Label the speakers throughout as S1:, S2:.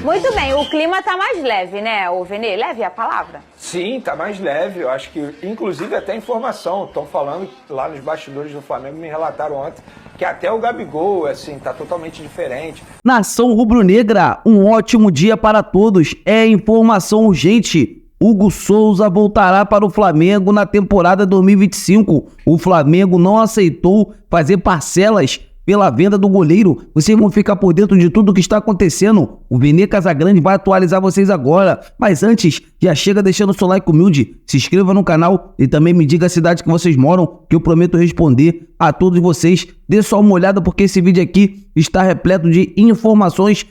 S1: Muito bem, o clima tá mais leve, né, o Vene? Leve a palavra?
S2: Sim, tá mais leve. Eu acho que, inclusive, até informação. Estão falando lá nos bastidores do Flamengo, me relataram ontem, que até o Gabigol, assim, tá totalmente diferente.
S3: Nação rubro-negra, um ótimo dia para todos. É informação urgente. Hugo Souza voltará para o Flamengo na temporada 2025. O Flamengo não aceitou fazer parcelas pela venda do goleiro. Vocês vão ficar por dentro de tudo o que está acontecendo. O Vene Casagrande vai atualizar vocês agora. Mas antes, já chega deixando o seu like humilde, se inscreva no canal e também me diga a cidade que vocês moram, que eu prometo responder a todos vocês. Dê só uma olhada porque esse vídeo aqui está repleto de informações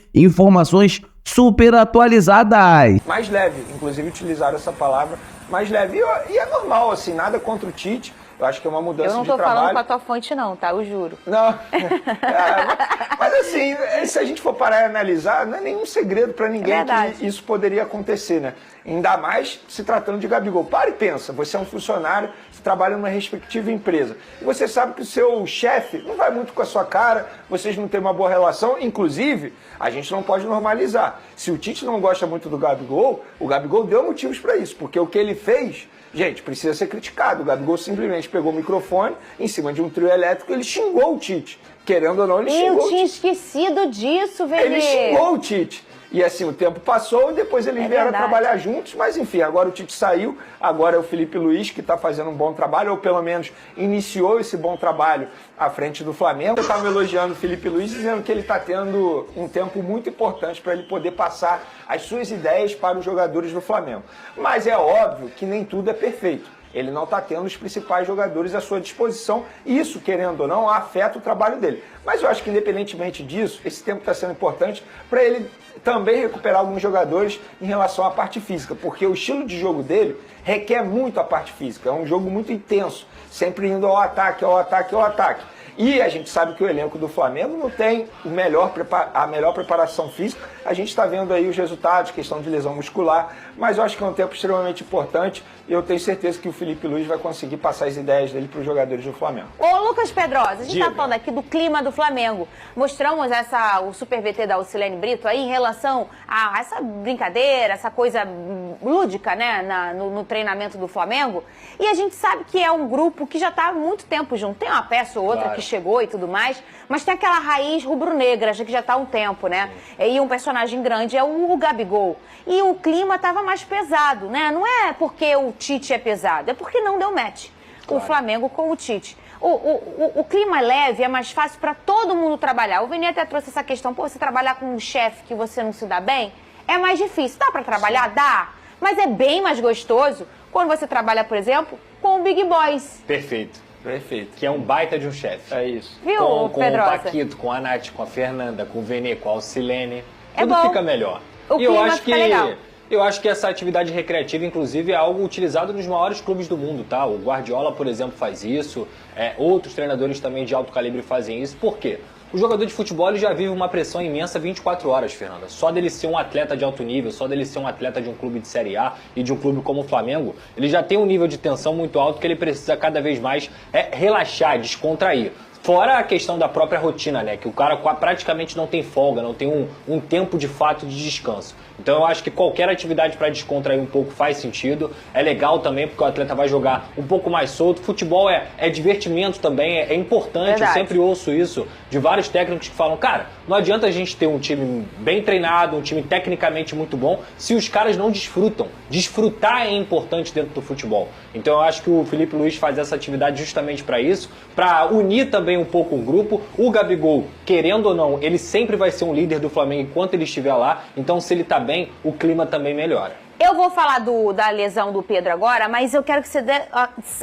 S3: super atualizadas.
S2: Mais leve, inclusive utilizaram essa palavra, mais leve. E é normal, assim, nada contra o Tite. Eu acho que é uma mudança de trabalho.
S1: Eu não tô falando com a tua fonte não, tá? Eu juro.
S2: Não. Mas assim, se a gente for parar e analisar, não é nenhum segredo para ninguém que isso poderia acontecer, né? Ainda mais se tratando de Gabigol. Para e pensa, você é um funcionário, você trabalha numa respectiva empresa. E você sabe que o seu chefe não vai muito com a sua cara, vocês não têm uma boa relação. Inclusive, a gente não pode normalizar. Se o Tite não gosta muito do Gabigol, o Gabigol deu motivos para isso, porque o que ele fez... Gente, precisa ser criticado. O Gabigol simplesmente pegou o microfone em cima de um trio elétrico e ele xingou o Tite. Querendo ou não, ele xingou o Tite.
S1: Eu tinha esquecido disso, Vene.
S2: Ele xingou o Tite. E assim, o tempo passou e depois eles vieram trabalhar juntos. Mas enfim, agora o Tite saiu. Agora é o Felipe Luiz que está fazendo um bom trabalho, ou pelo menos iniciou esse bom trabalho à frente do Flamengo. Eu estava elogiando o Felipe Luiz, dizendo que ele está tendo um tempo muito importante para ele poder passar as suas ideias para os jogadores do Flamengo. Mas é óbvio que nem tudo é perfeito. Ele não está tendo os principais jogadores à sua disposição. E isso, querendo ou não, afeta o trabalho dele. Mas eu acho que, independentemente disso, esse tempo está sendo importante para ele também recuperar alguns jogadores em relação à parte física. Porque o estilo de jogo dele requer muito a parte física. É um jogo muito intenso, sempre indo ao ataque, ao ataque, ao ataque. E a gente sabe que o elenco do Flamengo não tem a melhor preparação física. A gente está vendo aí os resultados, questão de lesão muscular, mas eu acho que é um tempo extremamente importante e eu tenho certeza que o Felipe Luiz vai conseguir passar as ideias dele para os jogadores do Flamengo.
S1: Ô, Lucas Pedrosa, a gente está falando aqui do clima do Flamengo. Mostramos o Super VT da Ocilene Brito aí em relação a essa brincadeira, essa coisa lúdica, né, no treinamento do Flamengo. E a gente sabe que é um grupo que já está há muito tempo junto. Tem uma peça ou outra que chegou e tudo mais, mas tem aquela raiz rubro-negra, que já está há um tempo, né? E um personagem grande é o Gabigol. E o clima estava mais pesado, né? Não é porque o Tite é pesado, é porque não deu match. O Flamengo com o Tite. O clima leve é mais fácil para todo mundo trabalhar. O Vene até trouxe essa questão, pô, você trabalhar com um chefe que você não se dá bem, é mais difícil. Dá para trabalhar? Sim. Dá. Mas é bem mais gostoso quando você trabalha, por exemplo, com o Big Boys.
S4: Perfeito.
S2: Perfeito.
S4: Que é um baita de um chefe.
S2: É isso.
S1: Viu,
S4: com o
S1: Pedrosa?
S4: Paquito, com a Nath, com a Fernanda, com o Vene, com a Alcilene.
S1: É
S4: Tudo
S1: bom.
S4: fica melhor.
S1: O clima fica legal.
S4: Eu acho que essa atividade recreativa, inclusive, é algo utilizado nos maiores clubes do mundo, tá? O Guardiola, por exemplo, faz isso. Outros treinadores também de alto calibre fazem isso. Por quê? O jogador de futebol ele já vive uma pressão imensa 24 horas, Fernanda. Só dele ser um atleta de alto nível, só dele ser um atleta de um clube de Série A e de um clube como o Flamengo, ele já tem um nível de tensão muito alto que ele precisa cada vez mais relaxar, descontrair. Fora a questão da própria rotina, né? Que o cara praticamente não tem folga, não tem um tempo de fato de descanso. Então eu acho que qualquer atividade para descontrair um pouco faz sentido. É legal também porque o atleta vai jogar um pouco mais solto. Futebol é divertimento também, é importante.
S1: Verdade.
S4: Eu sempre ouço isso de vários técnicos que falam, cara, não adianta a gente ter um time bem treinado, um time tecnicamente muito bom, se os caras não desfrutam. Desfrutar é importante dentro do futebol. Então eu acho que o Felipe Luiz faz essa atividade justamente para isso, para unir também um pouco o grupo. O Gabigol, querendo ou não, ele sempre vai ser um líder do Flamengo enquanto ele estiver lá. Então se ele tá bem, o clima também melhora.
S1: Eu vou falar da lesão do Pedro agora, mas eu quero que você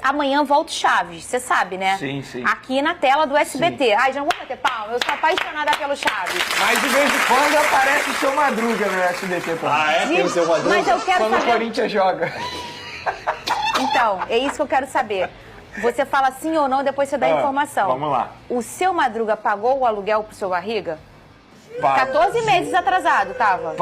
S1: amanhã volte Chaves, você sabe, né?
S2: Sim, sim.
S1: Aqui na tela do SBT. Sim. Ai, já não vou bater palma, eu sou apaixonada pelo Chaves.
S2: Mas de vez em quando aparece o seu Madruga no SBT pra mim.
S4: Ah, é? Tem o seu Madruga?
S1: Mas eu quero
S2: quando
S1: saber...
S2: o Corinthians joga.
S1: Então, é isso que eu quero saber. Você fala sim ou não, depois você dá a informação.
S2: Vamos lá.
S1: O seu Madruga pagou o aluguel pro seu Barriga?
S2: Pagou.
S1: 14 meses atrasado, tava?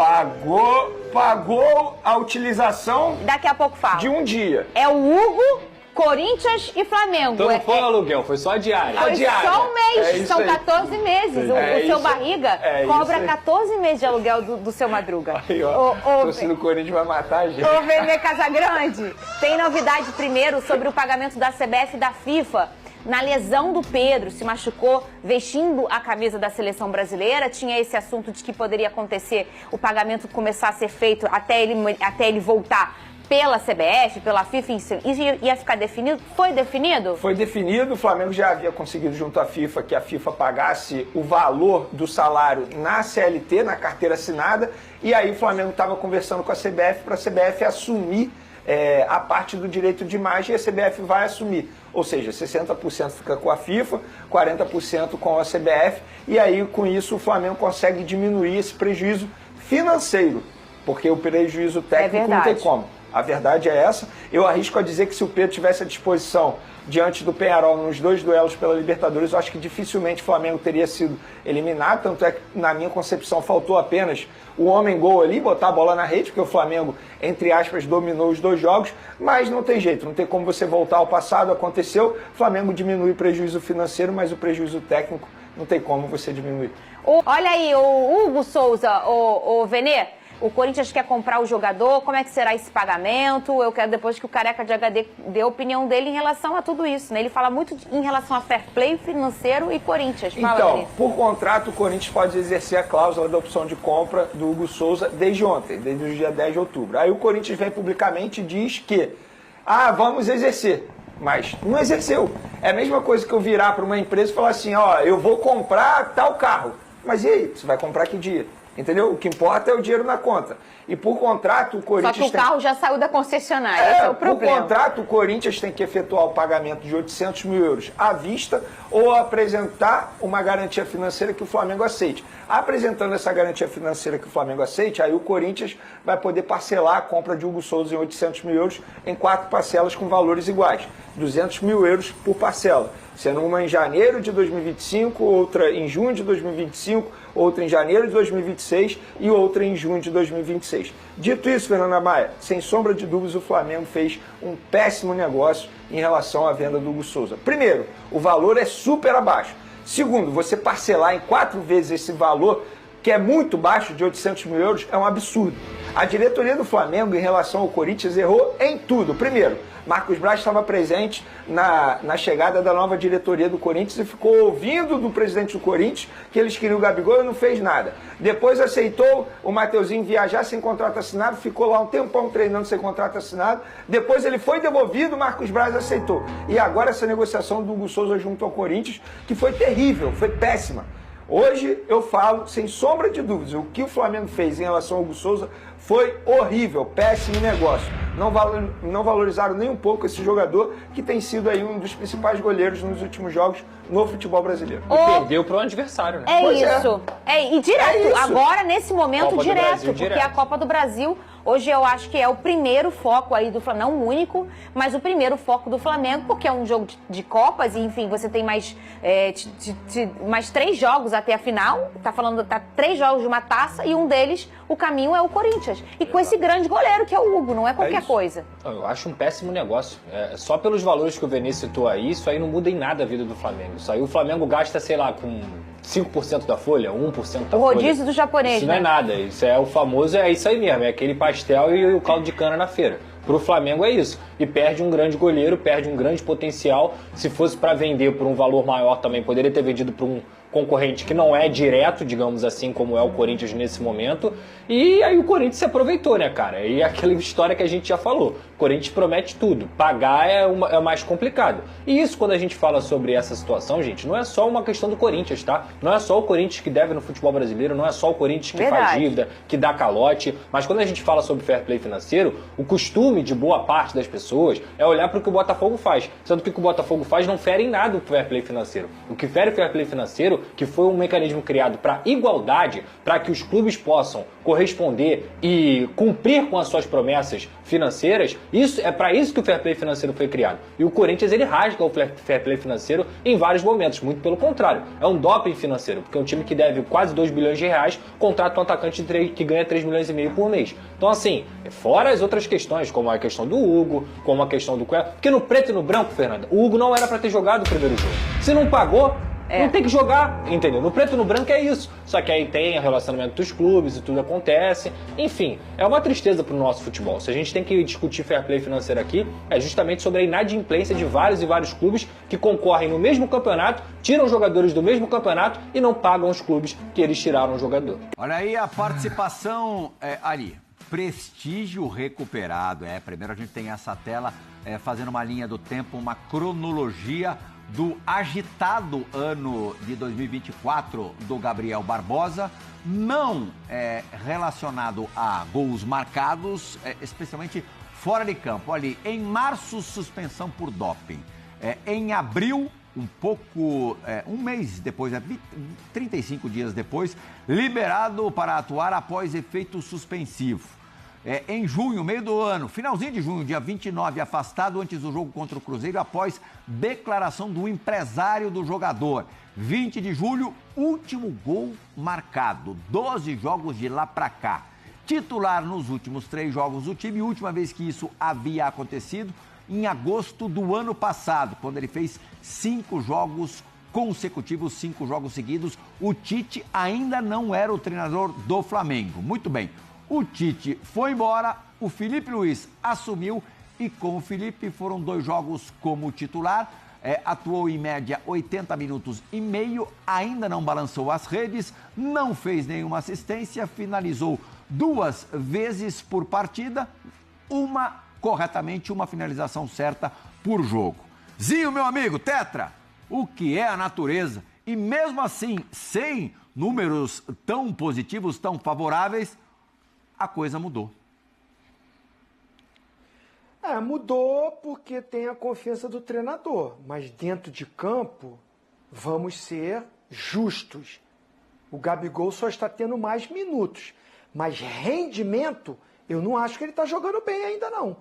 S2: Pagou a utilização
S1: Daqui a pouco fala.
S2: de um dia.
S1: É o Hugo Corinthians e Flamengo.
S4: Então não foi aluguel, foi só a diária.
S1: Foi só um mês, são
S2: aí.
S1: 14 meses. O seu Barriga cobra 14 meses de aluguel do seu Madruga.
S2: Aí, ó, torcida do Corinthians vai matar a gente.
S1: Ô, Vene Casagrande, tem novidade primeiro sobre o pagamento da CBF e da FIFA. Na lesão do Pedro, se machucou vestindo a camisa da seleção brasileira. Tinha esse assunto de que poderia acontecer o pagamento começar a ser feito até ele voltar pela CBF, pela FIFA, ia ficar definido? Foi definido?
S2: Foi definido, o Flamengo já havia conseguido junto à FIFA que a FIFA pagasse o valor do salário na CLT, na carteira assinada, e aí o Flamengo estava conversando com a CBF para a CBF assumir a parte do direito de imagem, e a CBF vai assumir. Ou seja, 60% fica com a FIFA, 40% com a CBF, e aí com isso o Flamengo consegue diminuir esse prejuízo financeiro, porque o prejuízo técnico não tem como. A verdade é essa. Eu arrisco a dizer que se o Pedro tivesse à disposição diante do Peñarol nos 2 duelos pela Libertadores, eu acho que dificilmente o Flamengo teria sido eliminado. Tanto é que, na minha concepção, faltou apenas o homem-gol ali, botar a bola na rede, porque o Flamengo, entre aspas, dominou os 2 jogos. Mas não tem jeito, não tem como você voltar ao passado. Aconteceu, o Flamengo diminui o prejuízo financeiro, mas o prejuízo técnico não tem como você diminuir.
S1: Olha aí, o Hugo Souza, o Vene. O Corinthians quer comprar o jogador, como é que será esse pagamento? Eu quero depois que o Careca de HD dê a opinião dele em relação a tudo isso, né? Ele fala muito em relação a fair play financeiro e Corinthians. Fala,
S2: então,
S1: Denise.
S2: por contrato, o Corinthians pode exercer a cláusula da opção de compra do Hugo Souza desde ontem, desde o dia 10 de outubro. Aí o Corinthians vem publicamente e diz que, vamos exercer. Mas não exerceu. É a mesma coisa que eu virar para uma empresa e falar assim, eu vou comprar tal carro. Mas e aí? Você vai comprar que dia? Entendeu? O que importa é o dinheiro na conta. E por contrato, o Corinthians...
S1: Só que o carro já saiu da concessionária, esse é o problema.
S2: Por contrato, o Corinthians tem que efetuar o pagamento de 800 mil euros à vista ou apresentar uma garantia financeira que o Flamengo aceite. Apresentando essa garantia financeira que o Flamengo aceite, aí o Corinthians vai poder parcelar a compra de Hugo Souza em 800 mil euros em 4 parcelas com valores iguais. 200 mil euros por parcela. Sendo uma em janeiro de 2025, outra em junho de 2025, outra em janeiro de 2026 e outra em junho de 2026. Dito isso, Fernanda Maia, sem sombra de dúvidas, o Flamengo fez um péssimo negócio em relação à venda do Hugo Souza. Primeiro, o valor é super abaixo. Segundo, você parcelar em 4 vezes esse valor, que é muito baixo, de 800 mil euros, é um absurdo. A diretoria do Flamengo, em relação ao Corinthians, errou em tudo. Primeiro, Marcos Braz estava presente na chegada da nova diretoria do Corinthians e ficou ouvindo do presidente do Corinthians que eles queriam o Gabigol e não fez nada. Depois aceitou o Mateuzinho viajar sem contrato assinado, ficou lá um tempão treinando sem contrato assinado. Depois ele foi devolvido, Marcos Braz aceitou. E agora essa negociação do Hugo Souza junto ao Corinthians, que foi terrível, foi péssima. Hoje eu falo, sem sombra de dúvidas, o que o Flamengo fez em relação ao Hugo Souza foi horrível, péssimo negócio. Não valorizaram nem um pouco esse jogador que tem sido aí um dos principais goleiros nos últimos jogos no futebol brasileiro.
S4: E perdeu para um adversário, né?
S1: Isso. E direto, agora nesse momento
S4: Copa
S1: direto,
S4: Brasil,
S1: porque
S4: direto.
S1: a Copa do Brasil, hoje eu acho que é o primeiro foco aí do Flamengo, não o único, mas o primeiro foco do Flamengo, porque é um jogo de Copas e enfim, você tem mais 3 jogos até a final, tá 3 jogos de uma taça e um deles, o caminho é o Corinthians. E com esse grande goleiro que é o Hugo, não é qualquer coisa.
S4: Eu acho um péssimo negócio. Só pelos valores que o Vene citou aí, isso aí não muda em nada a vida do Flamengo. Isso aí o Flamengo gasta, sei lá, com 5% da folha, 1% da folha.
S1: O rodízio do japonês,
S4: isso
S1: né?
S4: Não é nada. Isso é o famoso, é isso aí mesmo. É aquele pastel e o caldo de cana na feira. Pro Flamengo é isso. E perde um grande goleiro, perde um grande potencial. Se fosse para vender por um valor maior também, poderia ter vendido para um concorrente que não é direto, digamos assim, como é o Corinthians nesse momento. E aí o Corinthians se aproveitou, né, cara? E aquela história que a gente já falou. O Corinthians promete tudo. Pagar é mais complicado. E isso, quando a gente fala sobre essa situação, gente, não é só uma questão do Corinthians, tá? Não é só o Corinthians que deve no futebol brasileiro, não é só o Corinthians que faz dívida, que dá calote. Mas quando a gente fala sobre fair play financeiro, o costume de boa parte das pessoas é olhar para o que o Botafogo faz. Sendo que o que o Botafogo faz não fere em nada o fair play financeiro. O que fere o fair play financeiro que foi um mecanismo criado para igualdade, para que os clubes possam corresponder e cumprir com as suas promessas financeiras, é para isso que o fair play financeiro foi criado. E o Corinthians, ele rasga o fair play financeiro em vários momentos, muito pelo contrário. É um doping financeiro, porque um time que deve quase 2 bilhões de reais contrata um atacante que ganha 3 milhões e meio por mês. Então, assim, fora as outras questões, como a questão do Hugo, como a questão do Cueva, porque no preto e no branco, Fernanda, o Hugo não era para ter jogado o primeiro jogo. Se não pagou, não tem que jogar, entendeu? No preto e no branco é isso. Só que aí tem o relacionamento dos clubes e tudo acontece. Enfim, é uma tristeza pro nosso futebol. Se a gente tem que discutir fair play financeiro aqui, é justamente sobre a inadimplência de vários e vários clubes que concorrem no mesmo campeonato, tiram jogadores do mesmo campeonato e não pagam os clubes que eles tiraram o jogador.
S5: Olha aí a participação ali. Prestígio recuperado. Primeiro a gente tem essa tela fazendo uma linha do tempo, uma cronologia do agitado ano de 2024 do Gabriel Barbosa, não relacionado a gols marcados, especialmente fora de campo. Olha, em março, suspensão por doping. Em abril, um mês depois, 35 dias depois, liberado para atuar após efeito suspensivo. Em junho, meio do ano, finalzinho de junho, dia 29, afastado antes do jogo contra o Cruzeiro após declaração do empresário do jogador. 20 de julho, último gol marcado, 12 jogos de lá pra cá. Titular nos últimos 3 jogos do time, última vez que isso havia acontecido, em agosto do ano passado, quando ele fez 5 jogos consecutivos, 5 jogos seguidos. O Tite ainda não era o treinador do Flamengo. Muito bem. O Tite foi embora, o Felipe Luiz assumiu e com o Felipe foram 2 jogos como titular, atuou em média 80 minutos e meio, ainda não balançou as redes, não fez nenhuma assistência, finalizou 2 vezes por partida, corretamente, uma finalização certa por jogo. Zinho, meu amigo, Tetra, o que é a natureza? E mesmo assim, sem números tão positivos, tão favoráveis, a coisa mudou.
S2: Mudou porque tem a confiança do treinador, mas dentro de campo, vamos ser justos. O Gabigol só está tendo mais minutos, mas rendimento, eu não acho que ele está jogando bem ainda não.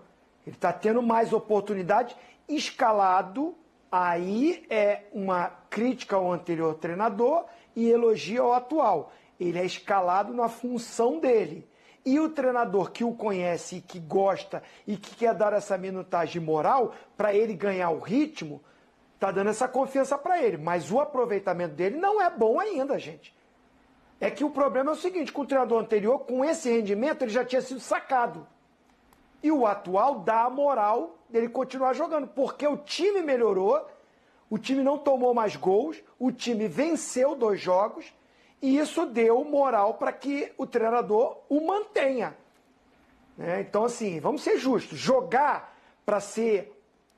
S2: Ele está tendo mais oportunidade, escalado, aí é uma crítica ao anterior treinador e elogio ao atual. Ele é escalado na função dele. E o treinador que o conhece e que gosta e que quer dar essa minutagem moral para ele ganhar o ritmo, tá dando essa confiança para ele. Mas o aproveitamento dele não é bom ainda, gente. É que o problema é o seguinte, com o treinador anterior, com esse rendimento, ele já tinha sido sacado. E o atual dá a moral dele continuar jogando, porque o time melhorou, o time não tomou mais gols, o time venceu 2 jogos, e isso deu moral para que o treinador o mantenha. Então, assim, vamos ser justos. Jogar para ser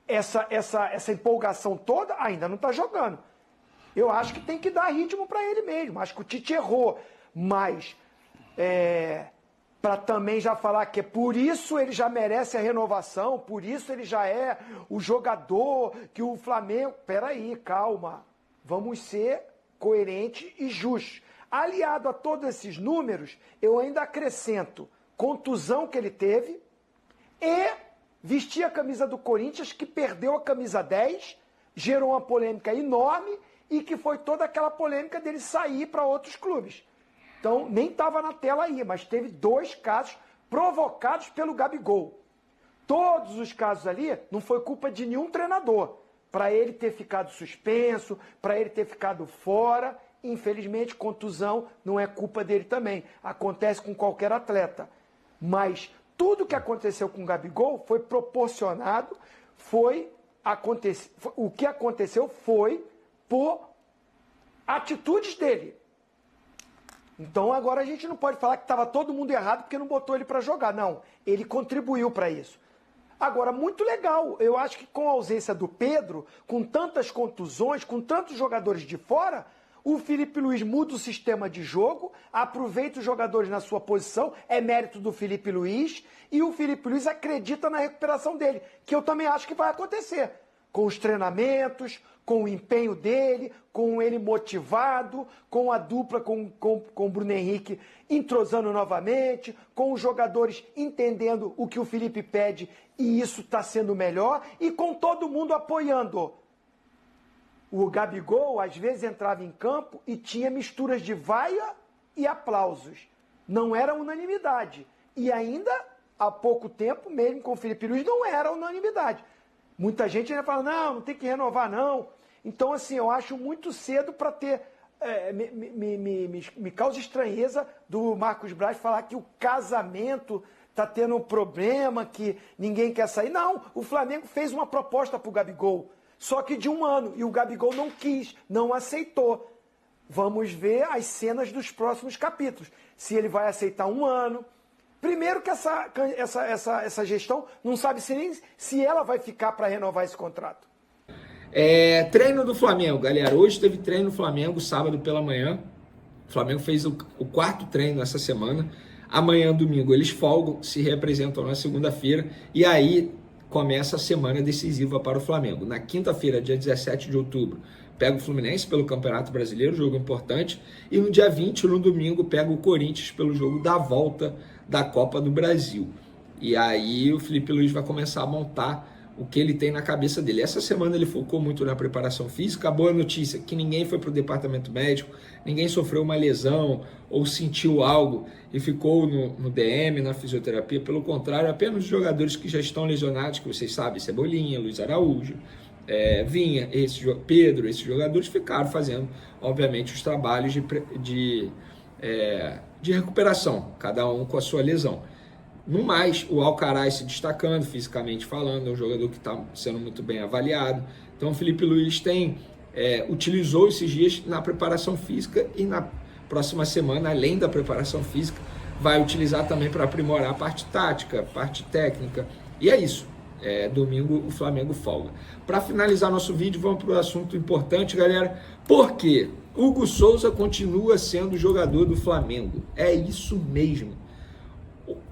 S2: essa empolgação toda, ainda não está jogando. Eu acho que tem que dar ritmo para ele mesmo. Acho que o Tite errou. Mas, para também já falar que é por isso ele já merece a renovação, por isso ele já é o jogador que o Flamengo... Peraí, calma. Vamos ser coerentes e justos. Aliado a todos esses números, eu ainda acrescento contusão que ele teve e vestir a camisa do Corinthians, que perdeu a camisa 10, gerou uma polêmica enorme e que foi toda aquela polêmica dele sair para outros clubes. Então, nem estava na tela aí, mas teve 2 casos provocados pelo Gabigol. Todos os casos ali não foi culpa de nenhum treinador. Para ele ter ficado suspenso, para ele ter ficado fora... Infelizmente, contusão não é culpa dele também. Acontece com qualquer atleta. Mas tudo que aconteceu com o Gabigol foi proporcionado, o que aconteceu foi por atitudes dele. Então agora a gente não pode falar que estava todo mundo errado porque não botou ele para jogar. Não, ele contribuiu para isso. Agora, muito legal. Eu acho que com a ausência do Pedro, com tantas contusões, com tantos jogadores de fora... O Felipe Luiz muda o sistema de jogo, aproveita os jogadores na sua posição, é mérito do Felipe Luiz, e o Felipe Luiz acredita na recuperação dele, que eu também acho que vai acontecer.
S6: com os treinamentos, com o empenho dele, com ele motivado, com a dupla com o Bruno Henrique entrosando novamente, com os jogadores entendendo o que o Felipe pede e isso está sendo melhor, e com todo mundo apoiando. O Gabigol, às vezes, entrava em campo e tinha misturas de vaia e aplausos. Não era unanimidade. E ainda, há pouco tempo, mesmo com o Felipe Luiz, não era unanimidade. Muita gente ainda fala, não tem que renovar, não. Então, assim, eu acho muito cedo para ter... me causa estranheza do Marcos Braz falar que o casamento está tendo um problema, que ninguém quer sair. Não, o Flamengo fez uma proposta para o Gabigol, só que de 1 ano, e o Gabigol não quis, não aceitou. Vamos ver as cenas dos próximos capítulos. Se ele vai aceitar 1 ano. Primeiro que essa gestão não sabe nem se ela vai ficar para renovar esse contrato.
S2: Treino do Flamengo, galera. Hoje teve treino no Flamengo, sábado pela manhã. O Flamengo fez o 4º treino essa semana. Amanhã, domingo, eles folgam, se representam na segunda-feira. E aí começa a semana decisiva para o Flamengo. Na quinta-feira, dia 17 de outubro, pega o Fluminense pelo Campeonato Brasileiro, jogo importante. E no dia 20, no domingo, pega o Corinthians pelo jogo da volta da Copa do Brasil. E aí o Felipe Luiz vai começar a montar o que ele tem na cabeça dele. Essa semana ele focou muito na preparação física. A boa notícia é que ninguém foi para o departamento médico, ninguém sofreu uma lesão ou sentiu algo e ficou no DM, na fisioterapia. Pelo contrário, apenas os jogadores que já estão lesionados, que vocês sabem, Cebolinha, Luiz Araújo, Vinha, Pedro, esses jogadores ficaram fazendo, obviamente, os trabalhos de recuperação, cada um com a sua lesão. No mais, o Alcaraz se destacando, fisicamente falando, é um jogador que está sendo muito bem avaliado. Então, o Felipe Luiz utilizou esses dias na preparação física e na próxima semana, além da preparação física, vai utilizar também para aprimorar a parte tática, a parte técnica. E é isso. Domingo o Flamengo folga. Para finalizar nosso vídeo, vamos para o assunto importante, galera. Por quê? Hugo Souza continua sendo jogador do Flamengo. É isso mesmo.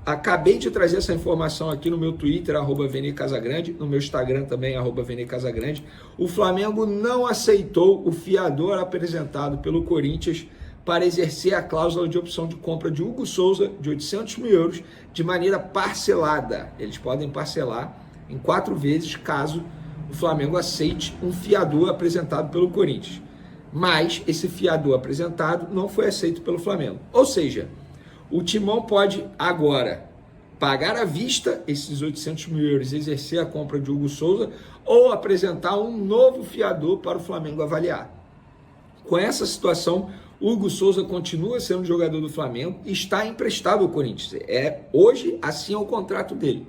S2: Acabei de trazer essa informação aqui no meu Twitter, @VNCasagrande, no meu Instagram também, @VNCasagrande. O Flamengo não aceitou o fiador apresentado pelo Corinthians para exercer a cláusula de opção de compra de Hugo Souza de 800 mil euros de maneira parcelada. Eles podem parcelar em 4 vezes caso o Flamengo aceite um fiador apresentado pelo Corinthians. Mas esse fiador apresentado não foi aceito pelo Flamengo. Ou seja, o Timão pode agora pagar à vista esses 800 mil euros e exercer a compra de Hugo Souza ou apresentar um novo fiador para o Flamengo avaliar. Com essa situação, Hugo Souza continua sendo jogador do Flamengo e está emprestado ao Corinthians. Hoje, assim é o contrato dele.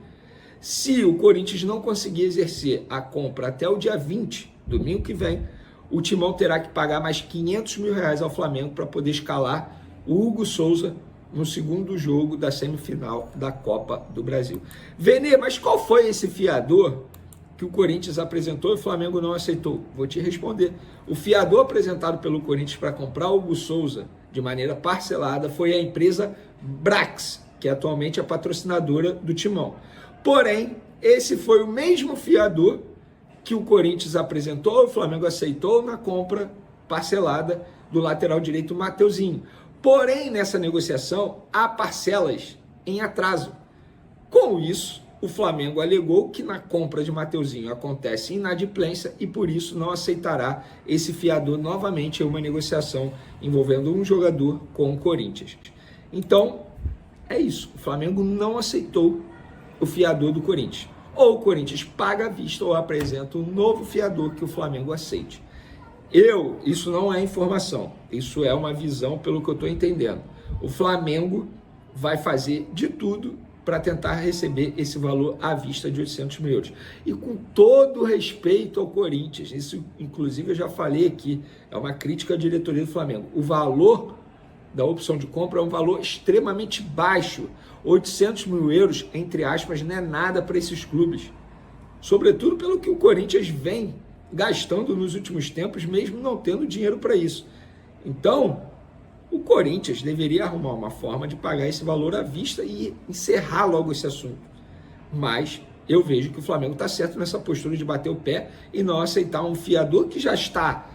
S2: Se o Corinthians não conseguir exercer a compra até o dia 20, domingo que vem, o Timão terá que pagar mais 500 mil reais ao Flamengo para poder escalar o Hugo Souza no segundo jogo da semifinal da Copa do Brasil. Vene, mas qual foi esse fiador que o Corinthians apresentou e o Flamengo não aceitou? Vou te responder. O fiador apresentado pelo Corinthians para comprar o Hugo Souza de maneira parcelada foi a empresa Brax, que é atualmente a patrocinadora do Timão. Porém, esse foi o mesmo fiador que o Corinthians apresentou, o Flamengo aceitou na compra parcelada do lateral direito Mateuzinho. Porém, nessa negociação, há parcelas em atraso. Com isso, o Flamengo alegou que na compra de Mateuzinho acontece inadimplência e por isso não aceitará esse fiador novamente em uma negociação envolvendo um jogador com o Corinthians. Então, é isso. O Flamengo não aceitou o fiador do Corinthians. Ou o Corinthians paga à vista ou apresenta um novo fiador que o Flamengo aceite. Isso não é informação, isso é uma visão pelo que eu estou entendendo. O Flamengo vai fazer de tudo para tentar receber esse valor à vista de 800 mil euros. E com todo respeito ao Corinthians, isso inclusive eu já falei aqui, é uma crítica à diretoria do Flamengo. O valor da opção de compra é um valor extremamente baixo. 800 mil euros, entre aspas, não é nada para esses clubes. Sobretudo pelo que o Corinthians vem gastando nos últimos tempos, mesmo não tendo dinheiro para isso. Então, o Corinthians deveria arrumar uma forma de pagar esse valor à vista e encerrar logo esse assunto. Mas eu vejo que o Flamengo está certo nessa postura de bater o pé e não aceitar um fiador que já está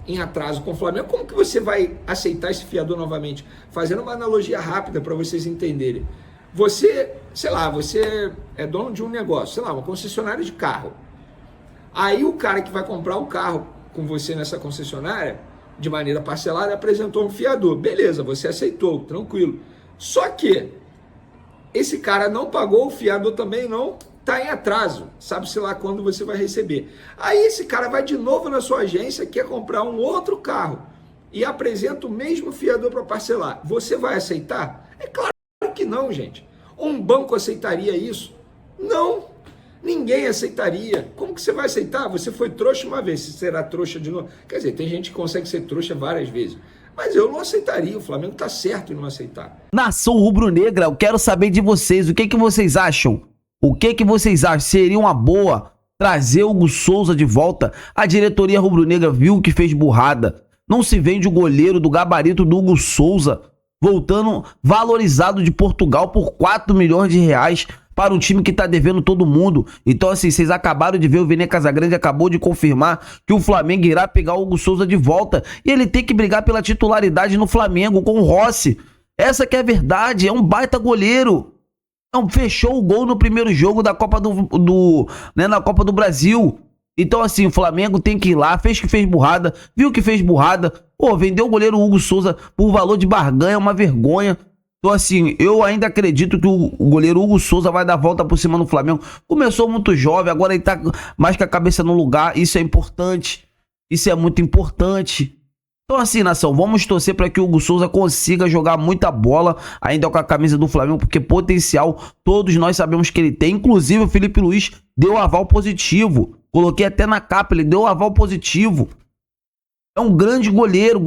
S2: em atraso com o Flamengo. Como que você vai aceitar esse fiador novamente? Fazendo uma analogia rápida para vocês entenderem. Você, sei lá, você é dono de um negócio, sei lá, uma concessionária de carro. Aí o cara que vai comprar o carro com você nessa concessionária, de maneira parcelada, apresentou um fiador. Beleza, você aceitou, tranquilo. Só que esse cara não pagou, o fiador também não, está em atraso, sabe-se lá quando você vai receber. Aí esse cara vai de novo na sua agência, quer comprar um outro carro e apresenta o mesmo fiador para parcelar. Você vai aceitar? É claro que não, gente. Um banco aceitaria isso? Não, ninguém aceitaria. Como que você vai aceitar? Você foi trouxa uma vez, você será trouxa de novo? Quer dizer, tem gente que consegue ser trouxa várias vezes. Mas eu não aceitaria, o Flamengo está certo em não aceitar.
S3: Nação rubro-negra, eu quero saber de vocês, o que vocês acham? O que vocês acham? Seria uma boa trazer o Hugo Souza de volta? A diretoria rubro-negra viu que fez burrada. Não se vende o goleiro do gabarito do Hugo Souza, voltando valorizado de Portugal por 4 milhões de reais para um time que tá devendo todo mundo. Então assim, vocês acabaram de ver, o Vene Casagrande acabou de confirmar que o Flamengo irá pegar o Hugo Souza de volta e ele tem que brigar pela titularidade no Flamengo com o Rossi. Essa que é a verdade, é um baita goleiro. Não, fechou o gol no primeiro jogo da Copa na Copa do Brasil. Então assim, o Flamengo tem que ir lá, fez burrada, viu que fez burrada, vendeu o goleiro Hugo Souza por valor de barganha, é uma vergonha. Então assim, eu ainda acredito que o goleiro Hugo Souza vai dar a volta por cima no Flamengo. Começou muito jovem, agora ele tá mais com a cabeça no lugar, isso é importante, isso é muito importante. Então assim, nação, vamos torcer para que o Hugo Souza consiga jogar muita bola ainda com a camisa do Flamengo, porque potencial todos nós sabemos que ele tem. Inclusive o Felipe Luiz deu aval positivo, coloquei até na capa, ele deu aval positivo. É um grande goleiro,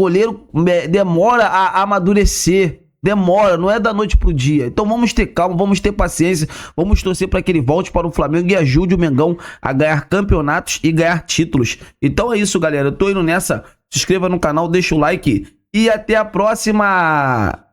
S3: demora a amadurecer, demora, não é da noite pro dia. Então vamos ter calma, vamos ter paciência, vamos torcer para que ele volte para o Flamengo e ajude o Mengão a ganhar campeonatos e ganhar títulos. Então é isso, galera, eu tô indo nessa. Se inscreva no canal, deixa o like e até a próxima!